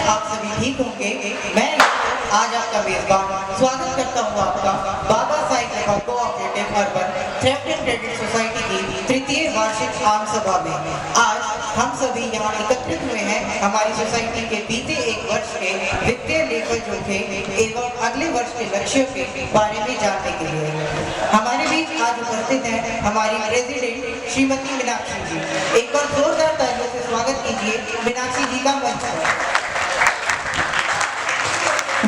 आप सभी ठीक होंगे। मैं आज आपका मेजबान स्वागत करता हूँ आपका बाबा साहेब सभा cooperative urban thrift and credit society की तृतीय वार्षिक आम सभा में। आज हम सभी यहाँ एकत्रित हुए हैं हमारी सोसाइटी के बीते एक वर्ष के वित्तीय लेखा जोखे एवं अगले वर्ष के लक्ष्यों के बारे में जानने के लिए। हमारे बीच आज उपस्थित हैं हमारी प्रेसिडेंट श्रीमती मीनाक्षी जी। एक बार जोरदार तालियों से स्वागत कीजिए मीनाक्षी जी का मंच पर।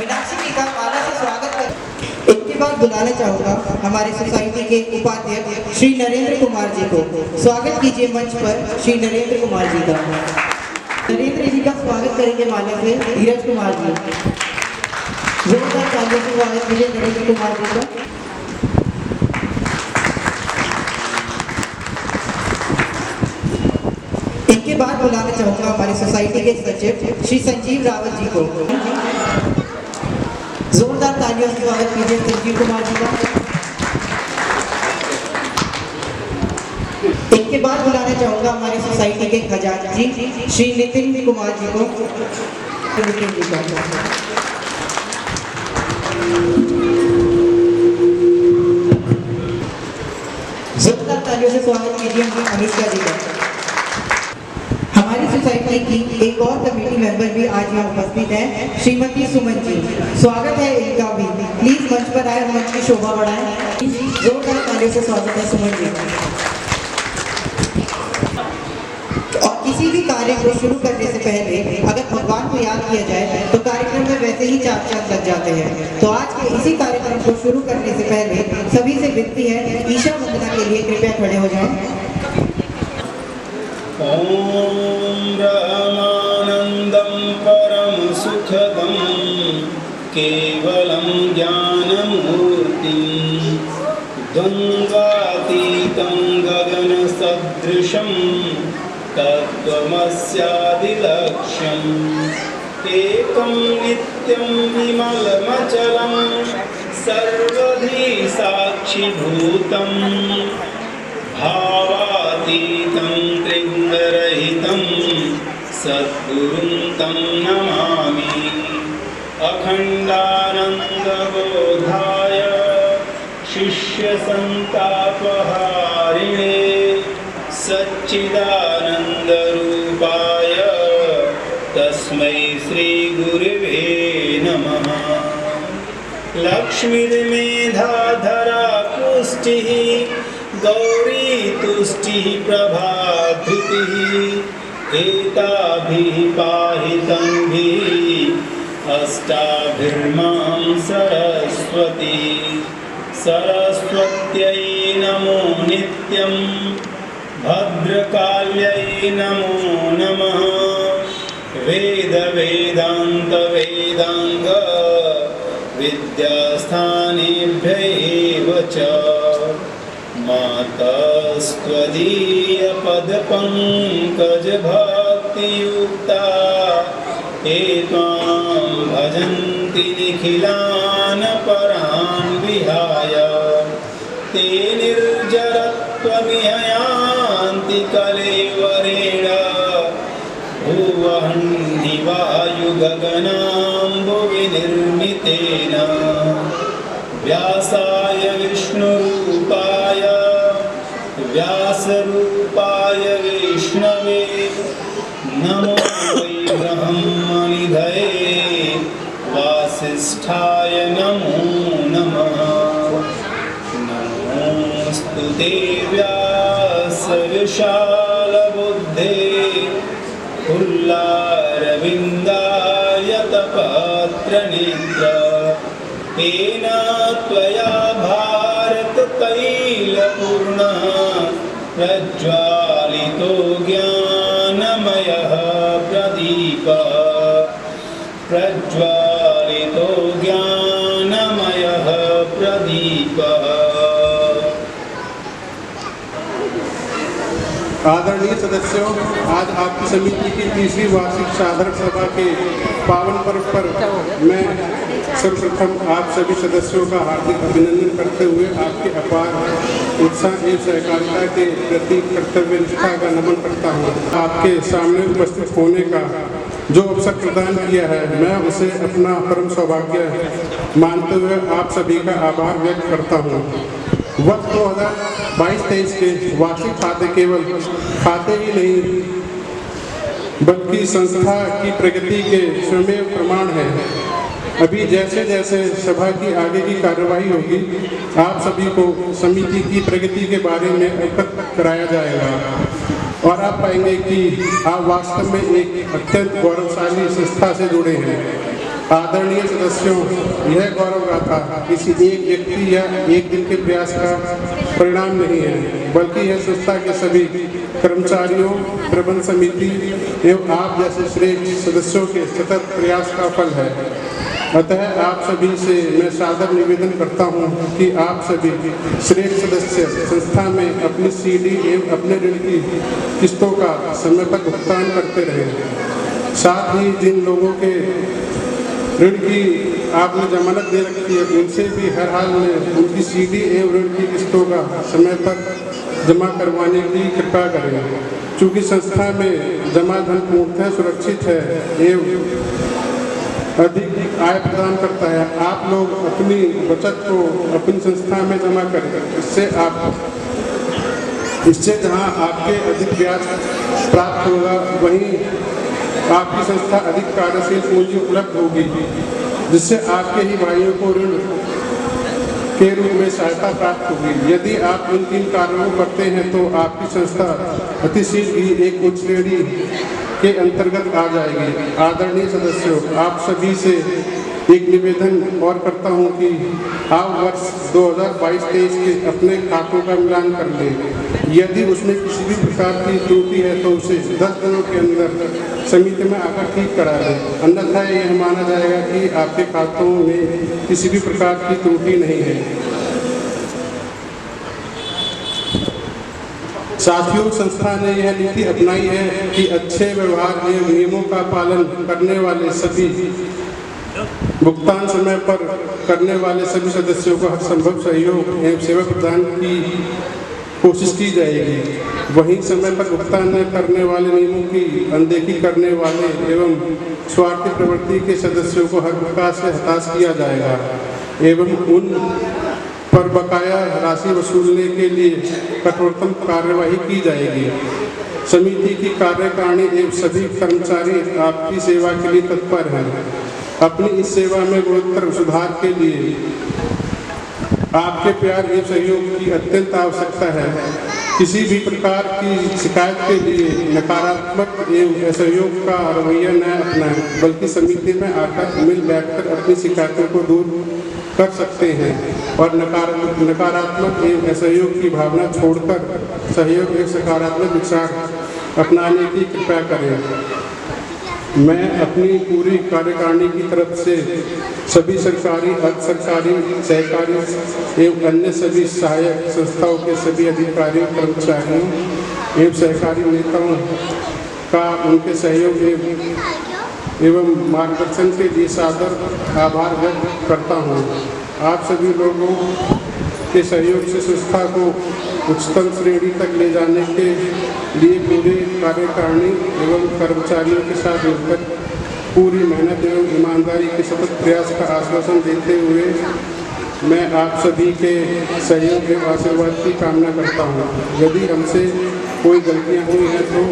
मीनाक्षी जी का माला से स्वागत कर इसके बाद बुलाना चाहूँगा हमारी सोसाइटी के उपाध्यक्ष श्री नरेंद्र कुमार जी को। स्वागत कीजिए मंच पर श्री नरेंद्र कुमार जी का। नरेंद्र जी का स्वागत करेंगे माला से धीरज कुमार जी। जोरदार तालियों से स्वागत कीजिए नरेंद्र कुमार जी का। इसके बाद बुलाना चाहूँगा हमारी सोसाइटी के सचिव श्री संजीव रावत जी को। जोरदार तालियों से स्वागत कीजिए संजीव कुमार जी का। इसके बाद बुलाना चाहूँगा हमारी सोसाइटी के खजांची श्री नितिन कुमार जी को। नितिन जी का जोरदार तालियों से स्वागत कीजिए अनुष्का जी का। हमारी सोसाइटी की एक और कमेटी मेंबर भी आज यहाँ उपस्थित है श्रीमती सुमन जी। स्वागत है इनका भी। प्लीज मंच पर आए, मंच की शोभा बढ़ाएं। जोरदार तालियों से स्वागत है सुमन जी का। और किसी भी कार्य को शुरू करने से पहले अगर भगवान को याद किया जाए तो कार्यक्रम में वैसे ही 4 चांद लग जाते हैं। तो आज के इसी कार्यक्रम को शुरू करने से पहले सभी से विनती है ईशा वंदना के लिए कृपया खड़े हो जाएं। ओम ब्रह्मानंदं परम सुखदं केवलं ज्ञानमूर्तिं द्वन्द्वातीतं गगनसदृशं तत्त्वमस्यादिलक्ष्यम् एकं नित्यं विमलमचलं सर्वधी साक्षिभूतं भावातीतं त्रिगुणरहितं सद्गुरुं तं नमामि। अखण्डानन्दबोधाय शिष्यसन्तापहारिणे सच्चिदानन्दरूपाय तस्मै श्रीगुरुवे नमः। लक्ष्मीर्मेधाधरा पुष्टिः गौरी तुष्टिः प्रभाधृतिः एताभिः पाहितंभिः अष्टाभिर्मां सरस्वती। सरस्वत्यै नमो नित्यं भद्रकाल्यै नमो नमः। वेद वेदान्त वेदांग विद्यास्थानेभ्यैव च मातस्त्वदीय पदपङ्कजभक्तियुक्ता ते त्वां भजन्ति निखिलान् परान् विहाय। ते निर्जरत्वमिह यान्ति कलेवरेण भुवह्नि वायुगगनाम्बुवि निर्मितेन। व्यासाय विष्णुरूपाय व्यासरूपाय विष्णवे नमो वै ब्रह्मनिधये वासिष्ठाय नमो नमः। नमोऽस्तु ते व्यासविशालबुद्धे फुल्लारविन्दायतपत्रनेत्र। तेन त्वया भारततैलपूर्णः प्रज्वालितो ज्ञानमयः प्रदीपः। प्रज्वालितो ज्ञानमयः प्रदीपः। आदरणीय सदस्यों, आज आपकी समिति की तीसरी वार्षिक साधारण सभा के पावन पर्व पर मैं सर्वप्रथम आप सभी सदस्यों का हार्दिक अभिनंदन करते हुए आपके अपार उत्साह एवं सहकारिता के प्रति कर्तव्य निष्ठा का नमन करता हूँ। आपके सामने उपस्थित होने का जो अवसर प्रदान किया है, मैं उसे अपना परम सौभाग्य मानते हुए आप सभी का आभार व्यक्त करता हूँ। वर्ष 2022-23 के वार्षिक खाते केवल खाते ही नहीं बल्कि संस्था की प्रगति के स्वयं प्रमाण है। अभी जैसे जैसे सभा की आगे की कार्यवाही होगी, आप सभी को समिति की प्रगति के बारे में अवगत कराया जाएगा और आप पाएंगे कि आप वास्तव में एक अत्यंत गौरवशाली संस्था से जुड़े हैं। आदरणीय सदस्यों, यह गौरव गाथा किसी एक व्यक्ति या एक दिन के प्रयास का परिणाम नहीं है, बल्कि यह संस्था के सभी कर्मचारियों, प्रबंध समिति एवं आप जैसे श्रेष्ठ सदस्यों के सतत प्रयास का फल है। अतः आप सभी से मैं सादर निवेदन करता हूं कि आप सभी श्रेष्ठ सदस्य संस्था में अपनी सीडी एवं अपने ऋण की किस्तों का समय पर भुगतान करते रहें। साथ ही जिन लोगों के ऋण की आपने जमानत दे रखी है, उनसे भी हर हाल में उनकी सीडी एवं ऋण की किस्तों का समय पर जमा करवाने की कृपा करें। चूँकि संस्था में जमा धन पूर्णतः सुरक्षित है एवं अधिक आय प्रदान करता है, आप लोग अपनी बचत को अपनी संस्था में जमा करें। इससे जहां आपके अधिक ब्याज प्राप्त होगा, वहीं आपकी संस्था अधिक कार्यशील पूंजी उपलब्ध होगी, जिससे आपके ही भाइयों को ऋण के रूप में सहायता प्राप्त होगी। यदि आप इन 3 कार्यों को करते हैं तो आपकी संस्था अतिशीघ्र ही एक उच्च श्रेणी के अंतर्गत आ जाएगी। आदरणीय सदस्यों, आप सभी से एक निवेदन और करता हूं कि आप वर्ष 2022-23 के अपने खातों का मिलान कर लें। यदि उसमें किसी भी प्रकार की त्रुटि है तो उसे 10 दिनों के अंदर समिति में आकर ठीक करा दें, अन्यथा यह माना जाएगा कि आपके खातों में किसी भी प्रकार की त्रुटि नहीं है। साथियों, संस्था ने यह नीति अपनाई है कि अच्छे व्यवहार एवं नियमों का पालन करने वाले सभी भुगतान समय पर करने वाले सभी सदस्यों को हर संभव सहयोग एवं सेवा प्रदान की कोशिश की जाएगी। वहीं समय पर भुगतान न करने वाले नियमों की अनदेखी करने वाले एवं स्वार्थी प्रवृत्ति के सदस्यों को हर प्रकार से हताश किया जाएगा एवं उन पर बकाया राशि वसूलने के लिए कठोरतम कार्यवाही की जाएगी। समिति की कार्यकारिणी एवं सभी कर्मचारी आपकी सेवा के लिए तत्पर हैं। अपनी इस सेवा में गुणोत्तर सुधार के लिए आपके प्यार एवं सहयोग की अत्यंत आवश्यकता है। किसी भी प्रकार की शिकायत के लिए नकारात्मक एवं असहयोग का रवैया न अपनाएं, बल्कि समिति में आकर मिल बैठकर अपनी शिकायतों को दूर कर सकते हैं और नकारात्मक एवं असहयोग की भावना छोड़कर सहयोग एवं सकारात्मक विचार अपनाने की कृपा करें। मैं अपनी पूरी कार्यकारिणी की तरफ से सभी सरकारी, अर्ध सरकारी, सहकारी एवं अन्य सभी सहायक संस्थाओं के सभी अधिकारियों, कर्मचारियों एवं सहकारी नेताओं का उनके सहयोग एवं मार्गदर्शन के लिए सादर आभार व्यक्त करता हूँ। आप सभी लोगों के सहयोग से संस्था को उच्चतम श्रेणी तक ले जाने के लिए पूरे कार्यकारिणी एवं कर्मचारियों के साथ मिलकर पूरी मेहनत एवं ईमानदारी के सतत प्रयास का आश्वासन देते हुए मैं आप सभी के सहयोग एवं आशीर्वाद की कामना करता हूँ। यदि हमसे कोई गलतियाँ हुई हैं तो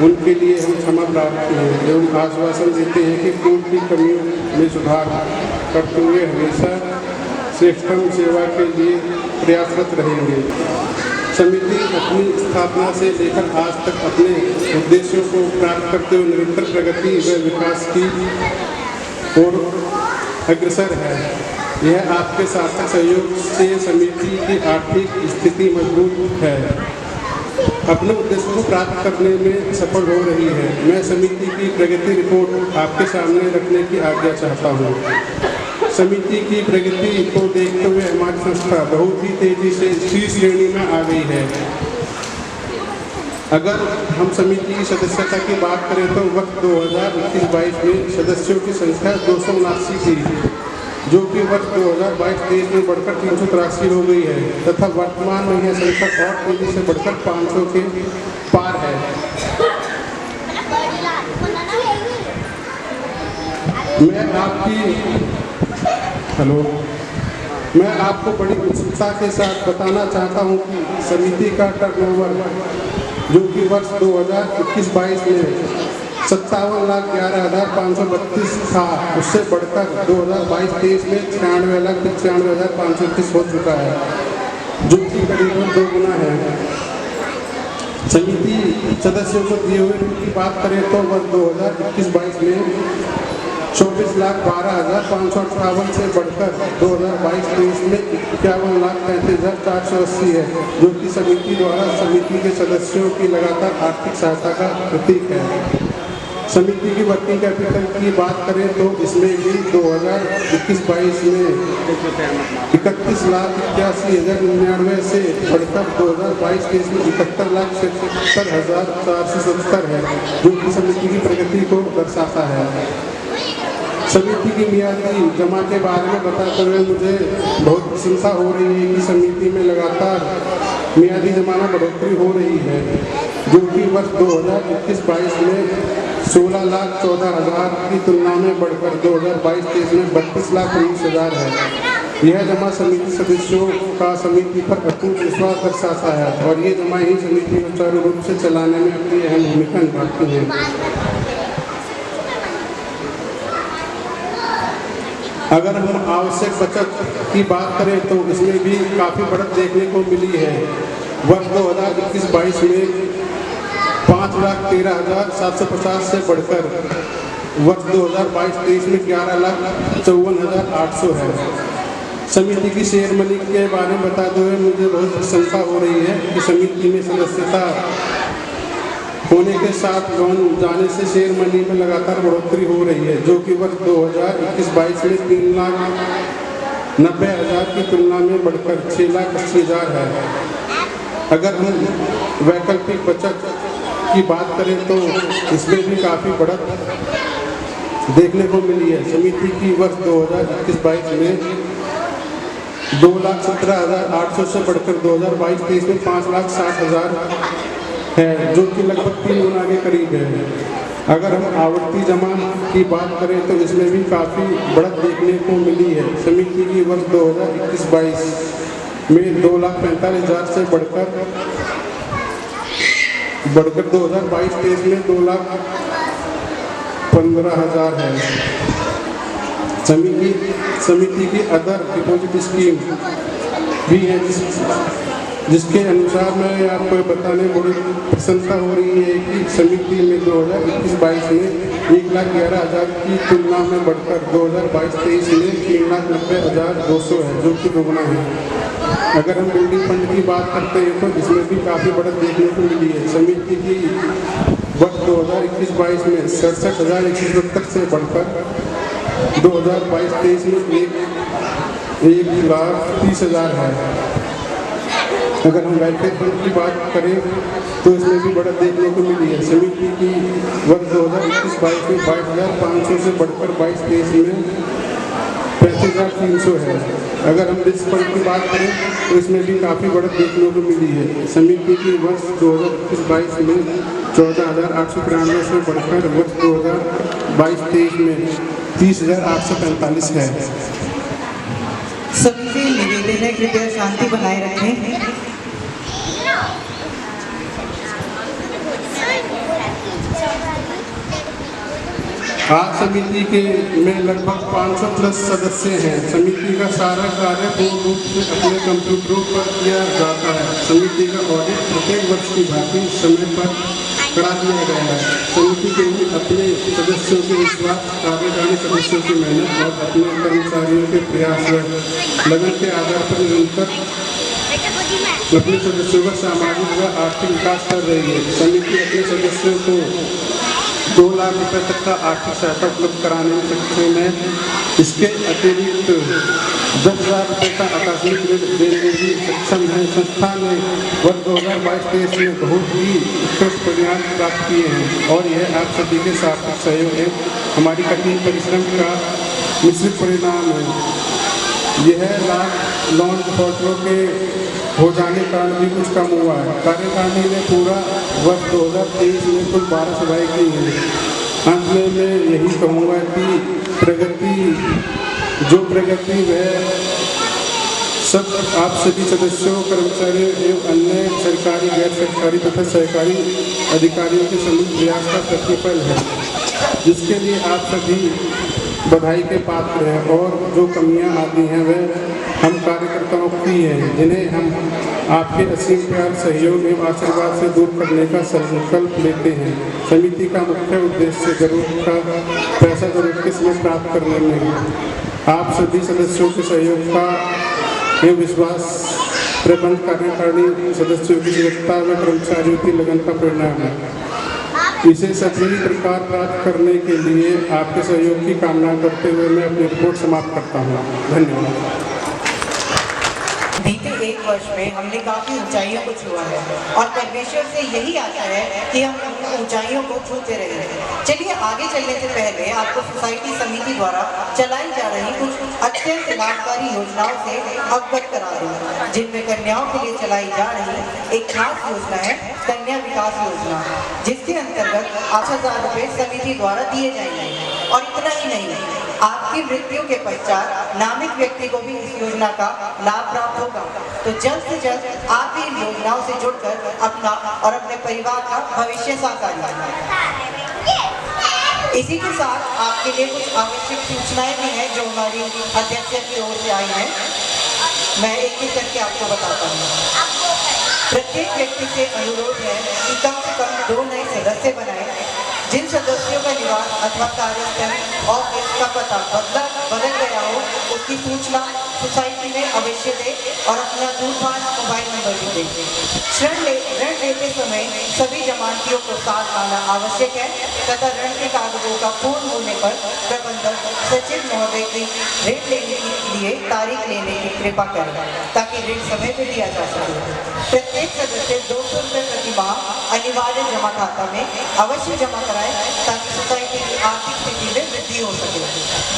उनके लिए हम क्षमा प्रार्थी हैं एवं आश्वासन देते हैं कि पूर्व की कमियों में सुधार करते हुए हमेशा श्रेष्ठतम सेवा के लिए प्रयासरत रहेंगे। समिति अपनी स्थापना से लेकर आज तक अपने उद्देश्यों को प्राप्त करते हुए निरंतर प्रगति व विकास की ओर अग्रसर है। यह आपके सार्थक सहयोग से समिति की आर्थिक स्थिति मजबूत है, अपने उद्देश्य को प्राप्त करने में सफल हो रही है। मैं समिति की प्रगति रिपोर्ट आपके सामने रखने की आज्ञा चाहता हूँ। समिति की प्रगति को देखते हुए हमारी संस्था बहुत ही तेजी से सी श्रेणी में आ गई है। अगर हम समिति की सदस्यता की बात करें तो वर्ष 2021-22 में सदस्यों की संख्या 279 थी, जो कि वर्ष 2022-23 में बढ़कर 383 हो गई है तथा वर्तमान में यह संख्या और तेजी से बढ़कर 500 के पार है। मैं आपको बड़ी उत्सुकता के साथ बताना चाहता हूं कि समिति का टर्नओवर जो कि वर्ष 2021-22 में 57,11,532 था, उससे बढ़कर 2022-23 में 96,95,531 हो चुका है, जो कि करीबन 2 गुना है। समिति सदस्यों को दिए हुए ऋण की बात करें तो वर्ष 2021-22 में 24,12,558 से बढ़कर 2022-23 में 51,35,480 है, जो कि समिति द्वारा समिति के सदस्यों की लगातार आर्थिक सहायता का प्रतीक है। समिति की वर्किंग कैपिटल की बात करें तो इसमें भी 2021-22 में 31,81,099 से बढ़कर 2022-23 में 71,77,470 है, जो कि समिति की प्रगति को दर्शाता है। समिति की मियादी जमा के बारे में बताते हुए मुझे बहुत प्रशंसा हो रही है कि समिति में लगातार मियादी जमा में बढ़ोतरी हो रही है, जो कि वर्ष 2021-22 में 16,14,000 की तुलना में बढ़कर 2022-23 में 32,19,000 है। यह जमा समिति सदस्यों का समिति पर अटूट विश्वास दर्शाता है और ये जमा ही समिति को सुचारू रूप से चलाने में अपनी अहम भूमिका निभाती है। अगर हम आवश्यक बचत की बात करें तो इसमें भी काफ़ी बढ़त देखने को मिली है। वर्ष 2021-22 में 5,13,750 से बढ़कर वर्ष 2022-23 में 11,54,800 है। समिति की शेयर मनी के बारे में बताते हुए मुझे बहुत प्रसन्नता हो रही है कि समिति में सदस्यता होने के साथ लोन जाने से शेयर मनी में लगातार बढ़ोतरी हो रही है, जो कि वर्ष 2021-22 में 3,90,000 की तुलना में बढ़कर 6,80,000 है। अगर हम वैकल्पिक बचत की बात करें तो इसमें भी काफ़ी बढ़त देखने को मिली है। समिति की वर्ष 2021-22 में 2,17,800 से बढ़कर 2022-23 में 5,60,000 है, जो कि लगभग 3 गुना के करीब है। अगर हम आवर्ती जमा की बात करें तो इसमें भी काफ़ी बढ़त देखने को मिली है। समिति की वर्ष 2021-22 में 2,45,000 से बढ़कर 2022-23 में 2,15,000 है। समिति की अदर डिपॉजिट स्कीम भी है जिसके अनुसार मैं आपको बताने बड़ी प्रसन्नता हो रही है कि समिति में 2021-22 में 1,11,000 की तुलना में बढ़कर 2022-23 में 3,90,200 है, जो कि 2 गुना है। अगर हम बिल्डिंग फंड की बात करते हैं तो इसमें भी काफ़ी बढ़त देखने को मिली है। समिति की वर्ष 2021-22 में 67,170 से बढ़कर 2022-23 में 1,30,000 है। अगर हम वेलफेयर फंड की बात करें तो इसमें भी बढ़त देखने को मिली है। समिति की वर्ष 2021-22 में 22,500 से बढ़कर 22-23 में 35,300 है। अगर हम रिस्क फंड की बात करें तो इसमें भी काफ़ी बढ़त देखने को मिली है। समिति की वर्ष 2021-22 में 14,893 से बढ़कर वर्ष 2022-23 में 30,845 है। सभी से निवेदन है, कृपया शांति बनाए रखें। आज समिति के में लगभग 500 प्लस सदस्य हैं। समिति का सारा कार्य पूर्ण रूप से अपने कंप्यूटरों पर किया जाता है। समिति का ऑडिट प्रत्येक वर्ष की भांति समय पर करा दिया गया है। समिति के लिए अपने सदस्यों के विश्वास, कार्यकारी सदस्यों की मेहनत और अपने कर्मचारियों के प्रयास व लगन के आधार पर निरंतर अपने सदस्यों का सामाजिक व आर्थिक विकास कर रही है। समिति अपने सदस्यों को 2 लाख रुपए तक का आर्थिक सहायता उपलब्ध कराने में सक्षम है। इसके अतिरिक्त 10,000 रुपये का आकस्मिक ऋण देने में भी सक्षम है। संस्था ने वर्ष 2022-23 में बहुत ही उत्कृष्ट परिणाम प्राप्त किए हैं और यह आप सभी के सार्थक सहयोग है। हमारी कठिन परिश्रम का मिश्रित परिणाम है। यह लाभ लोन डिफॉल्टरों के हो जाने का भी कुछ कम हुआ है। कार्यकारिणी ने पूरा वर्ष 2023 में कुल 12 सभाएं की हैं। अंत में मैं यही कहूँगा कि प्रगति वह सब आप सभी सदस्यों, कर्मचारियों एवं अन्य सरकारी, गैर सरकारी तथा सहकारी अधिकारियों के समूह प्रयास का प्रतिफल है, जिसके लिए आप सभी बधाई के पात्र हैं। और जो कमियां आती हैं वह हम कार्यकर्ताओं की हैं, जिन्हें हम आपके असीम प्यार, सहयोग एवं आशीर्वाद से दूर करने का संकल्प लेते हैं। समिति का मुख्य उद्देश्य जरूरत का पैसा जरूरत के समय प्राप्त करने में है। आप सभी सदस्यों के सहयोग का ये विश्वास प्रबंध कार्यकारिणी सदस्यों की निरंतरता व कर्मचारियों की लगन का परिणाम है। इसे सभी प्रकार प्राप्त करने के लिए आपके सहयोग की कामना करते हुए मैं अपनी रिपोर्ट समाप्त करता हूँ। धन्यवाद। बीते एक वर्ष में हमने काफी ऊंचाइयों को छुआ है और परमेश्वर से यही आशा है कि हम ऊंचाइयों को छूते रहे। चलिए आगे चलने से पहले आपको सोसाइटी समिति द्वारा चलाई जा रही कुछ अत्यंत लाभकारी योजनाओं से अवगत करा दूं, जिनमें कन्याओं के लिए चलाई जा रही एक खास योजना है कन्या विकास योजना, जिसके अंतर्गत 8,000 रुपए समिति द्वारा दिए जाएंगे। और इतना ही नहीं, आपकी मृत्यु के पश्चात नामित व्यक्ति को भी इस योजना का लाभ प्राप्त होगा। तो जल्द से जल्द आप भी इन योजनाओं से जुड़कर अपना और अपने परिवार का भविष्य साकार करें। इसी के साथ आपके लिए कुछ आवश्यक सूचनाएं भी हैं जो हमारी अध्यक्ष की ओर से आई हैं। मैं एक एक करके आपको बताता हूँ। प्रत्येक व्यक्ति से अनुरोध है कि कम से कम 2 नए सदस्य बनाएं। जिन सदस्यों का निवास अथवा कार्यस्थल ऑफिस का पता बदल गया हो, उसकी सूचना सोसाइटी में अवश्य दें और अपना दूरभाष मोबाइल नंबर भी दें। ऋण लेते समय सभी जमानतियों को साथ लाना आवश्यक है तथा ऋण के कागजों का पूर्ण होने पर प्रबंधक सचिव महोदय की ऋण लेने के लिए तारीख लेने की कृपा करें ताकि ऋण समय पर दिया जा सके। प्रत्येक सदस्य 200 रुपये प्रति माह अनिवार्य जमा खाता में अवश्य जमा कराएं ताकि सोसाइटी की आर्थिक स्थिति में वृद्धि हो सके।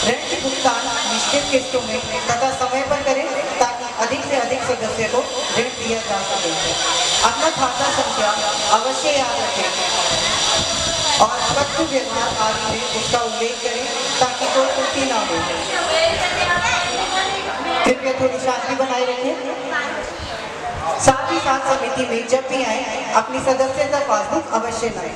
ऋण के भुगतान निश्चित किस्तों में तथा समय पर करें ताकि अधिक से अधिक सदस्य को ऋण दिया जा सके। अपना खाता संख्या अवश्य याद रखें और पत्र व्यवहार आदि में उसका उल्लेख करें ताकि कोई त्रुटि ना हो। कृपया थोड़ी शांति बनाए रखें। साथ ही साथ समिति में जब भी आए अपनी सदस्यता पासबुक अवश्य लाएं।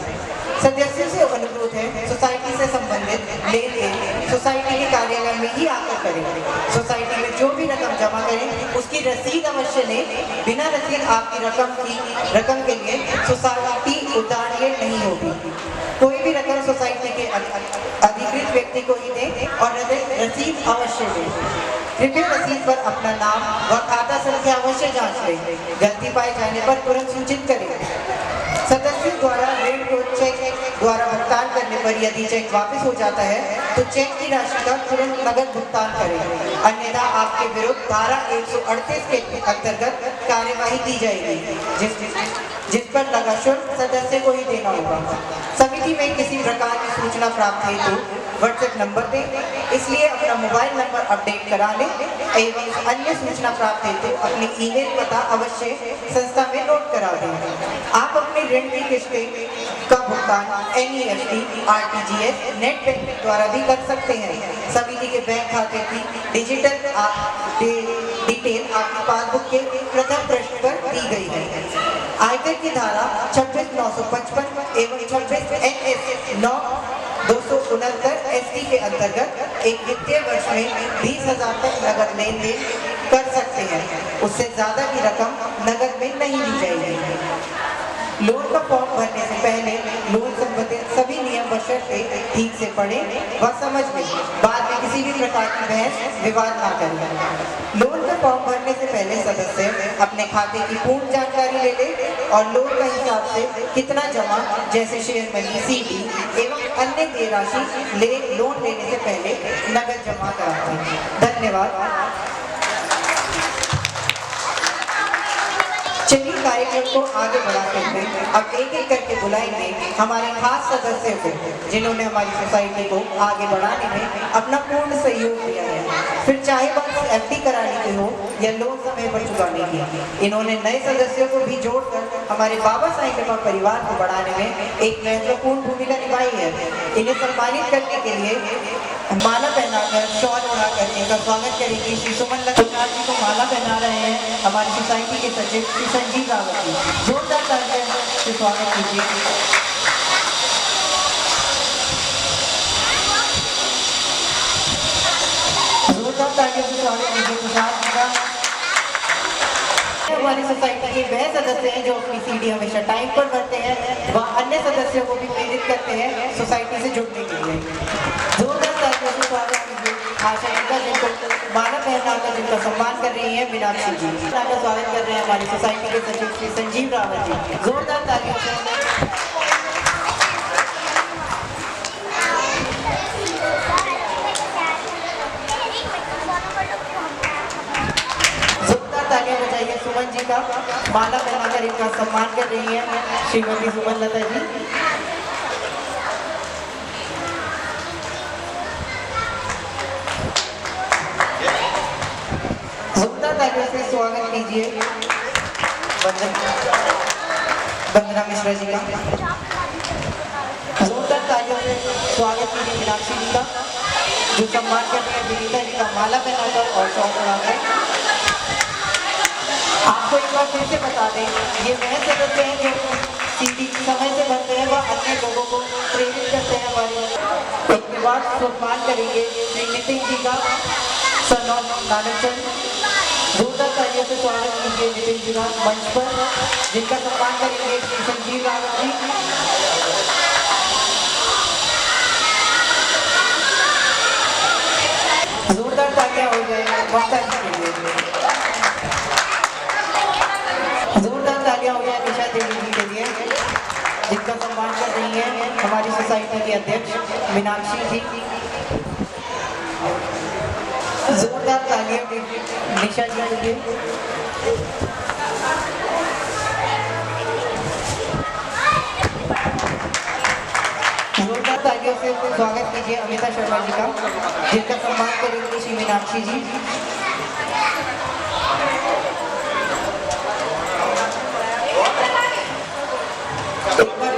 सदस्यों से अनुरोध है सोसाइटी से संबंधित लेन देन सोसाइटी के कार्यालय में ही आकर करें। सोसाइटी में जो भी रकम जमा करें उसकी रसीद अवश्य लें। बिना रसीद आपकी रकम के लिए सोसाइटी उदारीय नहीं होगी। कोई भी रकम सोसाइटी के अधिकृत व्यक्ति को ही दें और रसीद अवश्य दें। कृपया रसीद पर अपना नाम व खाता संख्या अवश्य जांच लें। गलती पाए जाने पर तुरंत सूचित करें। सदस्यों द्वारा ऋण को चेक द्वारा भुगतान करने पर यदि चेक वापस हो जाता है तो चेक की राशि का तुरंत नगद भुगतान करें, अन्यथा आपके विरुद्ध धारा 138 के अंतर्गत कार्यवाही की जाएगी जिस पर लगा शुल्क सदस्य को ही देना होगा। समिति में किसी प्रकार की सूचना प्राप्त है तो व्हाट्सएप नंबर दें, इसलिए अपना मोबाइल नंबर अपडेट करा लें एवं अन्य सूचना प्राप्त है तो अपनी ईमेल पता अवश्य संस्था में नोट करा दें। आप अपने ऋण की किस्तें का भुगतान NEFT, RTGS, नेट बैंकिंग द्वारा भी कर सकते हैं। समिति के बैंक खाते की डिजिटल डिटेल आपकी पासबुक के प्रथम पृष्ठ पर दी गई है। आयकर की धारा 26,955 एवं 26 NS 9,269 ST के अंतर्गत एक वित्तीय वर्ष में 20,000 तक नगद लेन देन कर सकते हैं। उससे ज्यादा की रकम नगद में नहीं ली जाएगी। लोन का फॉर्म भरने से पहले लोन संबंधित सभी नियम व शर्तें ठीक से पढ़ें व समझ लें। बाद में किसी भी प्रकार की बहस विवाद ना करें। लोन का फॉर्म भरने से पहले सदस्य अपने खाते की पूर्ण जानकारी ले ले और लोन का हिसाब से कितना जमा जैसे शेयर मनी, CD एवं अन्य देय राशि लोन लेने से पहले नगद जमा कराएं। धन्यवाद। चलिए कार्यक्रम को आगे बढ़ाते हुए अब एक एक करके बुलाएंगे हमारे खास सदस्य को जिन्होंने हमारी सोसाइटी को आगे बढ़ाने में अपना पूर्ण सहयोग दिया है। फिर चाहे बात एफडी कराने की हो या लोन समय पर चुकाने की, इन्होंने नए सदस्यों को भी जोड़कर हमारे बाबा साईं कृपा परिवार को बढ़ाने में एक महत्वपूर्ण भूमिका निभाई है। इन्हें सम्मानित करने के लिए माला पहनाकर शॉल उड़ाकर इनका स्वागत करेंगे श्री सुमन लक्ष्मण जी को माला पहना रहे हैं हमारी सोसाइटी के सचिव श्री संजीव रावत जी। जोरदार तालियों से स्वागत कीजिए। जोरदार तालियों से स्वागत कीजिए प्रसाद जी का। हमारी सोसाइटी के वह सदस्य हैं जो अपनी सीढ़ी हमेशा टाइम पर भरते हैं, वह अन्य सदस्यों को भी प्रेरित करते हैं सोसाइटी से जुड़ने के लिए। जोरदार तालियों से स्वागत कीजिए आशा जी जिनको माला पहनाकर जिनका सम्मान कर रही है मीनाक्षी जी का स्वागत कर रहे हैं हमारी सोसाइटी के सचिव श्री संजीव रावत जी। जोरदार तालियों से तालियां बजाइए सुमन जी का। माला पहनाकर इनका सम्मान कर रही है श्रीमती सुमन लता जी। जोरदार तालियों से स्वागत कीजिए वंदना मिश्रा जी का। जोरदार तालियों से स्वागत कीजिए मीनाक्षी जी का जो सम्मान कर रही है विनीता जी का माला पहनाकर और शॉल उड़ाकर। आपको एक बार फिर से बता दें, ये वह सदस्य हैं जो सीधी समय से भरते हैं, वह अन्य लोगों को प्रेरित करते हैं। हमारे एक बार सम्मान करेंगे श्री नितिन जी का सन ऑफ नानकचंद। जोरदार तालियों से स्वागत कीजिए नितिन जी का मंच पर, जिनका सम्मान करेंगे श्री संजीव रावत जी। जोरदार तालियां हो जाए वक्ता जी के लिए। जोरदार तालियां हो जाए निशा देवी जी के लिए जिनका सम्मान कर रही है हमारी सोसाइटी के अध्यक्ष मीनाक्षी जी। जोरदार तालियां निशा जी के लिए। जोरदार तालियों से स्वागत कीजिए अमिता शर्मा जी का जिनका सम्मान करेंगी श्री मीनाक्षी जी।